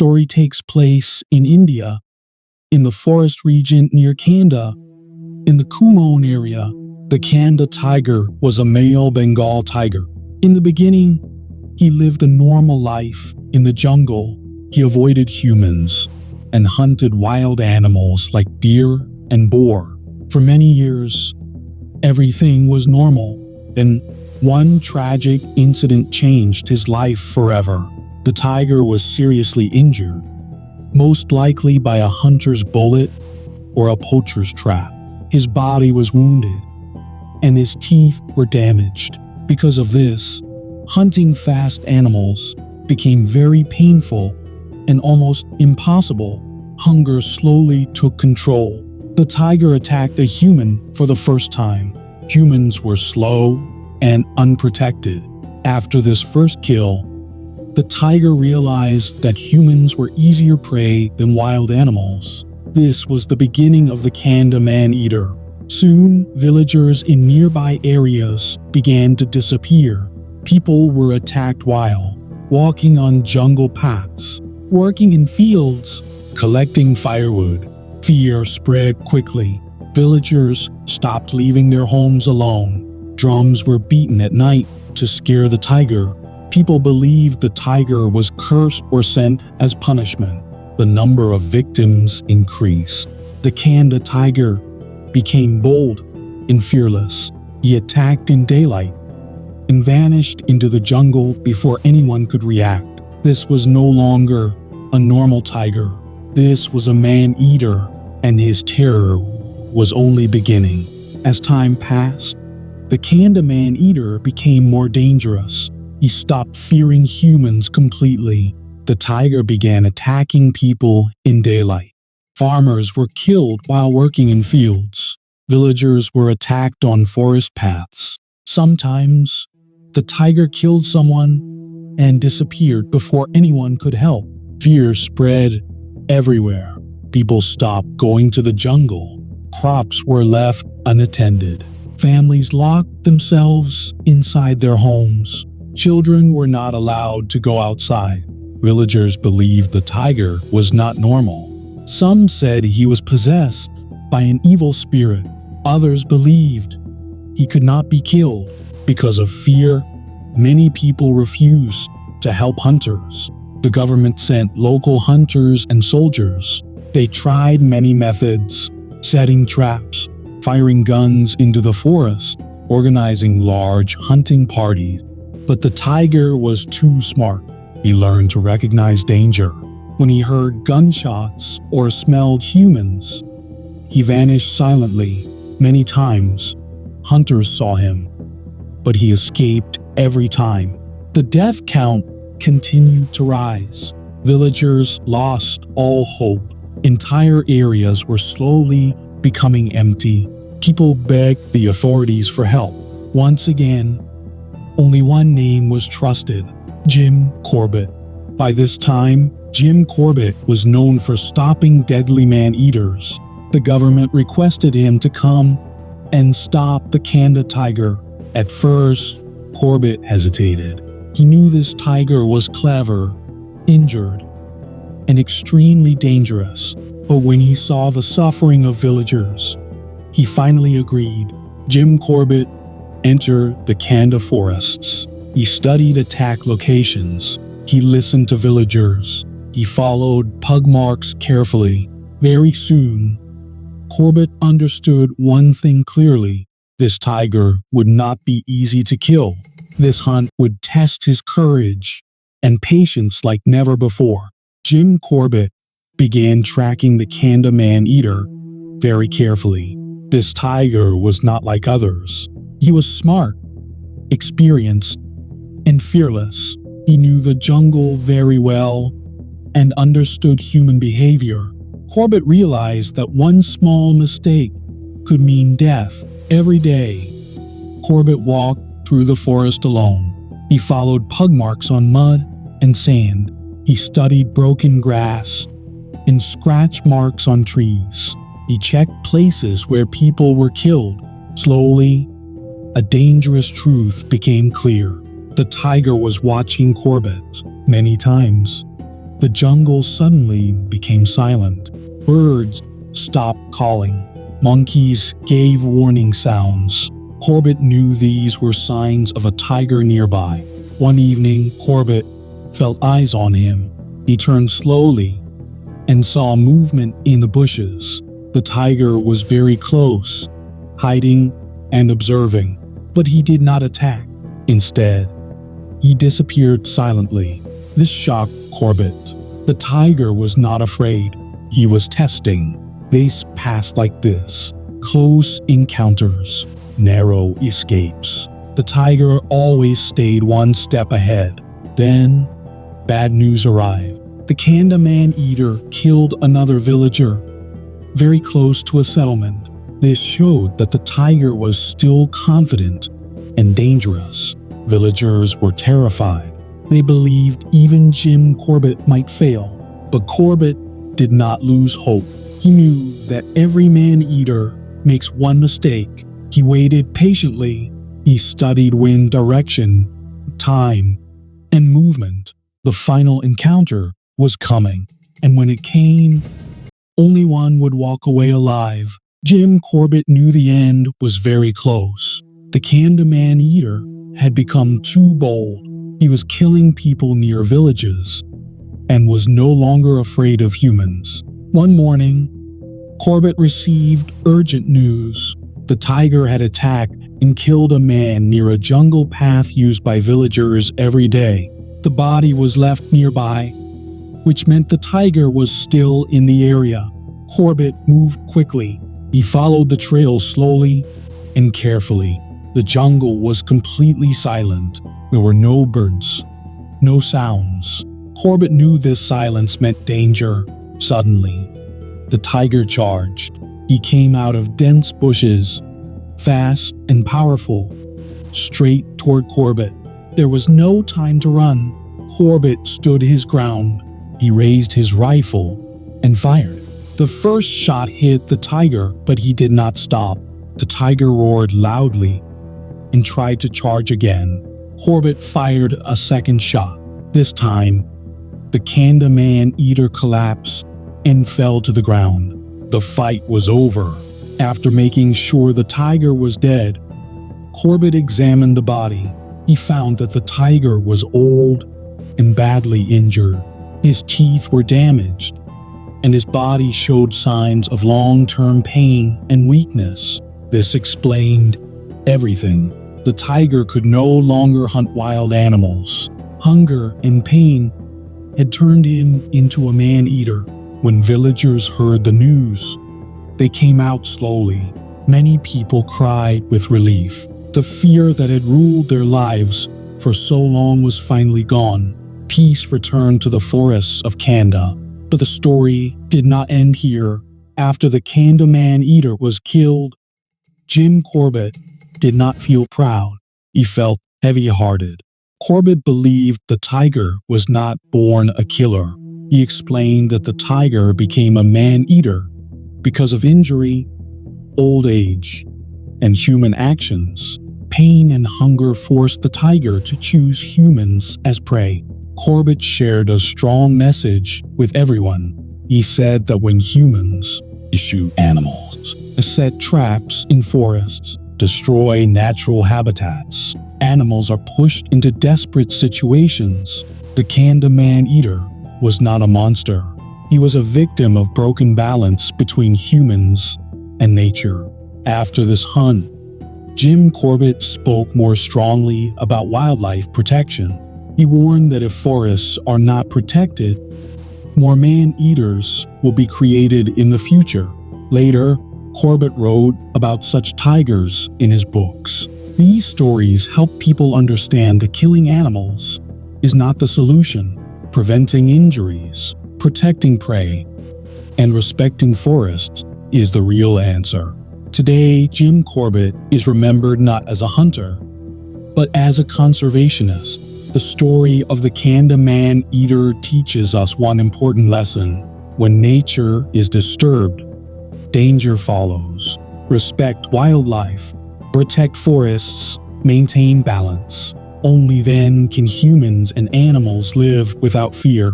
story takes place in India, in the forest region near Kanda, in the Kumon area. The Kanda tiger was a male Bengal tiger. In the beginning, he lived a normal life in the jungle. He avoided humans and hunted wild animals like deer and boar. For many years, everything was normal. Then, one tragic incident changed his life forever. The tiger was seriously injured, most likely by a hunter's bullet or a poacher's trap. His body was wounded, and his teeth were damaged. Because of this, hunting fast animals became very painful and almost impossible. Hunger slowly took control. The tiger attacked a human for the first time. Humans were slow and unprotected. After this first kill, the tiger realized that humans were easier prey than wild animals. This was the beginning of the Kanda Man-Eater. Soon, villagers in nearby areas began to disappear. People were attacked while walking on jungle paths, working in fields, collecting firewood. Fear spread quickly. Villagers stopped leaving their homes alone. Drums were beaten at night to scare the tiger. People believed the tiger was cursed or sent as punishment. The number of victims increased. The Kanda tiger became bold and fearless. He attacked in daylight and vanished into the jungle before anyone could react. This was no longer a normal tiger. This was a man-eater, and his terror was only beginning. As time passed, the Kanda Man-Eater became more dangerous. He stopped fearing humans completely. The tiger began attacking people in daylight. Farmers were killed while working in fields. Villagers were attacked on forest paths. Sometimes, the tiger killed someone and disappeared before anyone could help. Fear spread everywhere. People stopped going to the jungle. Crops were left unattended. Families locked themselves inside their homes. Children were not allowed to go outside. Villagers believed the tiger was not normal. Some said he was possessed by an evil spirit. Others believed he could not be killed. Because of fear, many people refused to help hunters. The government sent local hunters and soldiers. They tried many methods, setting traps, firing guns into the forest, organizing large hunting parties. But the tiger was too smart. He learned to recognize danger. When he heard gunshots or smelled humans, he vanished silently. Many times, hunters saw him, but he escaped every time. The death count continued to rise. Villagers lost all hope. Entire areas were slowly becoming empty. People begged the authorities for help. Once again, only one name was trusted: Jim Corbett. By this time, Jim Corbett was known for stopping deadly man-eaters. The government requested him to come and stop the Kanda tiger. At first, Corbett hesitated. He knew this tiger was clever, injured, and extremely dangerous. But when he saw the suffering of villagers, he finally agreed. Jim Corbett entered the Kanda forests. He studied attack locations. He listened to villagers. He followed pug marks carefully. Very soon, Corbett understood one thing clearly: this tiger would not be easy to kill. This hunt would test his courage and patience like never before. Jim Corbett began tracking the Kanda Man-Eater very carefully. This tiger was not like others. He was smart, experienced, and fearless. He knew the jungle very well and understood human behavior. Corbett realized that one small mistake could mean death. Every day, Corbett walked through the forest alone. He followed pug marks on mud and sand. He studied broken grass and scratch marks on trees. He checked places where people were killed. Slowly, a dangerous truth became clear. The tiger was watching Corbett. Many times, the jungle suddenly became silent. Birds stopped calling. Monkeys gave warning sounds. Corbett knew these were signs of a tiger nearby. One evening, Corbett felt eyes on him. He turned slowly and saw movement in the bushes. The tiger was very close, hiding and observing, but he did not attack. Instead, he disappeared silently. This shocked Corbett. The tiger was not afraid. He was testing. Days passed like this. Close encounters, narrow escapes. The tiger always stayed one step ahead. Then, bad news arrived. The Kanda Man-Eater killed another villager very close to a settlement. This showed that the tiger was still confident and dangerous. Villagers were terrified. They believed even Jim Corbett might fail. But Corbett did not lose hope. He knew that every man-eater makes one mistake. He waited patiently. He studied wind direction, time, and movement. The final encounter was coming, and when it came, only one would walk away alive. Jim Corbett knew the end was very close. The Kanda Man-Eater had become too bold. He was killing people near villages and was no longer afraid of humans. One morning, Corbett received urgent news. The tiger had attacked and killed a man near a jungle path used by villagers every day. The body was left nearby, which meant the tiger was still in the area. Corbett moved quickly. He followed the trail slowly and carefully. The jungle was completely silent. There were no birds, no sounds. Corbett knew this silence meant danger. Suddenly, the tiger charged. He came out of dense bushes, fast and powerful, straight toward Corbett. There was no time to run. Corbett stood his ground. He raised his rifle and fired. The first shot hit the tiger, but he did not stop. The tiger roared loudly and tried to charge again. Corbett fired a second shot. This time, the Kanda Man-Eater collapsed and fell to the ground. The fight was over. After making sure the tiger was dead, Corbett examined the body. He found that the tiger was old and badly injured. His teeth were damaged, and his body showed signs of long-term pain and weakness. This explained everything. The tiger could no longer hunt wild animals. Hunger and pain had turned him into a man-eater. When villagers heard the news, they came out slowly. Many people cried with relief. The fear that had ruled their lives for so long was finally gone. Peace returned to the forests of Kanda. But the story did not end here. After the Kanda Man-Eater was killed, Jim Corbett did not feel proud. He felt heavy-hearted. Corbett believed the tiger was not born a killer. He explained that the tiger became a man-eater because of injury, old age, and human actions. Pain and hunger forced the tiger to choose humans as prey. Corbett shared a strong message with everyone. He said that when humans shoot animals, set traps in forests, destroy natural habitats, animals are pushed into desperate situations. The Kanda Man-Eater was not a monster. He was a victim of broken balance between humans and nature. After this hunt, Jim Corbett spoke more strongly about wildlife protection. He warned that if forests are not protected, more man-eaters will be created in the future. Later, Corbett wrote about such tigers in his books. These stories help people understand that killing animals is not the solution. Preventing injuries, protecting prey, and respecting forests is the real answer. Today, Jim Corbett is remembered not as a hunter, but as a conservationist. The story of the Kanda Man-Eater teaches us one important lesson. When nature is disturbed, danger follows. Respect wildlife, protect forests, maintain balance. Only then can humans and animals live without fear.